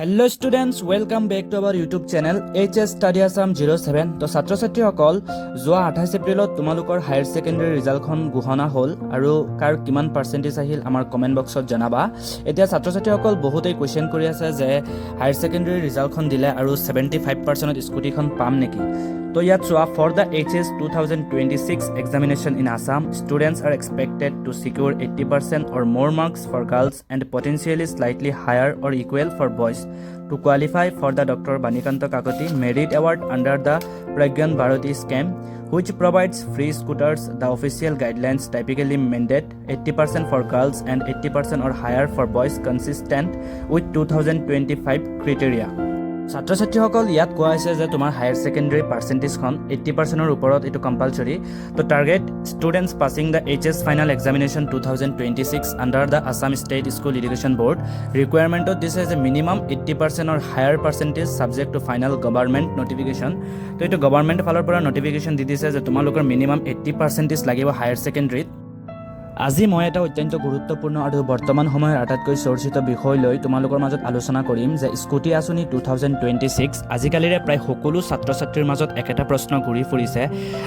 Hello students, welcome back to our YouTube channel HS Study Assam 07 তো ছাত্ৰ ছাত্ৰীসকল যোৱা 28 এপ্ৰিলত তোমালোকৰ হায়াৰ সেকেন্ডাৰী ৰিজাল্টখন ঘোষণা হ'ল আৰু কাৰ কিমান পাৰ্চেন্টেজ আহিল আমাৰ কমেন্ট বক্সত জনাবা এতিয়া ছাত্ৰ ছাত্ৰীসকল বহুতেই কোৱেশ্চন কৰি আছে যে হায়াৰ সেকেন্ডাৰী ৰিজাল্টখন দিলে আৰু 75% স্কুটিখন পাম নেকি তো ইয়াত চোৱা for the HS 2026 examination in Assam students are expected to secure 80% or more marks for girls and potentially slightly higher or equal for boys to qualify for the Dr. Banikanto Kakoti Merit Award under the Pragyan Bharati scheme, which provides free scooters. The official guidelines typically mandate 80% for girls and 80% or higher for boys, consistent with 2025 criteria. ছাত্ৰ ছাত্ৰীসকল ইয়াত কোৱা হৈছে যে তোমাৰ higher secondary পাৰ্চেন্টেজখন 80% ৰ ওপৰত এটো compulsory to target students passing the HS final examination 2026 under the Assam state school education board ৰিকুৱাৰমেন্টত this as a minimum 80% or higher percentage subject to final government notification তো এটো গভৰ্ণমেন্ট ফালৰ পৰা নটিফিকেশন দি দিছে যে তোমালোকৰ মিনিমাম 80% লাগিব হায়াৰ সেকেন্ডাৰীত আজি মই এটা অত্যন্ত গুৰুত্বপূৰ্ণ আৰু বৰ্তমান সময়ৰ আটাইতকৈ চৰ্চিত বিষয় লৈ তোমালোকৰ মাজত আলোচনা কৰিম যে স্কুটি আঁচনি 2026 আজিকালিৰে প্ৰায় সকলো ছাত্ৰ ছাত্ৰীৰ মাজত একেটা প্ৰশ্ন ঘূৰি ফুৰিছে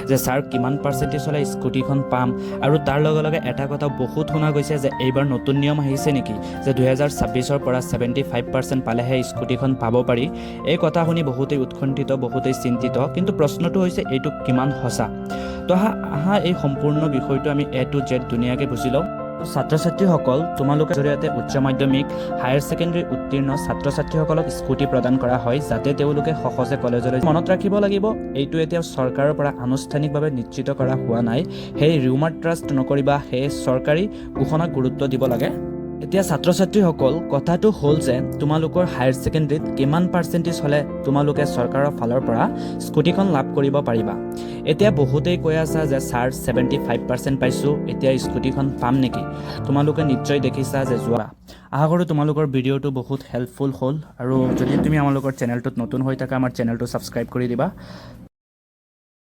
যে স্যাৰ কিমান পাৰ্চেন্টেজ হলে স্কুটিখন পাম আৰু তাৰ লগে লগে এটা কথা বহুত শুনা গৈছে যে এইবাৰ নতুন নিয়ম আহিছে নেকি যে 2026 ৰ পৰা 75% পালেহে স্কুটিখন পাব পাৰি এই কথা শুনি বহুতেই উৎকণ্ঠিত বহুতেই চিন্তিত কিন্তু প্ৰশ্নটো হৈছে এইটো কিমান সঁচা তো আহা এই সম্পূৰ্ণ বিষয়টো আমি A to Z দুনিয়াকে বুজি লওঁ ছাত্ৰ ছাত্ৰীসকল তোমালোকৰ জৰিয়তে উচ্চ মাধ্যমিক হায়াৰ সেকেন্ডাৰী উত্তীৰ্ণ ছাত্ৰ ছাত্ৰীসকলক স্কুটি প্ৰদান কৰা হয় যাতে তেওঁলোকে সহজে কলেজলৈ মনত ৰাখিব লাগিব এইটো এতিয়া চৰকাৰৰ পৰা আনুষ্ঠানিকভাৱে নিশ্চিত কৰা হোৱা নাই সেই ৰিউমাৰ ট্ৰাষ্ট নকৰিবা সেই চৰকাৰী ঘোষণাক গুৰুত্ব দিব লাগে এতিয়া ছাত্ৰ ছাত্ৰীসকল কথাটো হ'ল যে তোমালোকৰ হায়াৰ সেকেন্ডাৰীত কিমান পাৰ্চেন্টেজ হলে তোমালোকে চৰকাৰৰ ফালৰ পৰা স্কুটিখন লাভ কৰিব পাৰিবা এতিয়া বহুতেই কৈ আছে যে স্যাৰ 75% পাইছো এতিয়া স্কুটিখন পাম নেকি তোমালোকে নিশ্চয় দেখিছা যে যোৱা আশা কৰোঁ তোমালোকৰ ভিডিঅ'টো বহুত হেল্পফুল হ'ল আৰু যদি তুমি আমালোকৰ চেনেলটোত নতুন হৈ থাকা আমাৰ চেনেলটো সাবস্ক্ৰাইব কৰি দিবা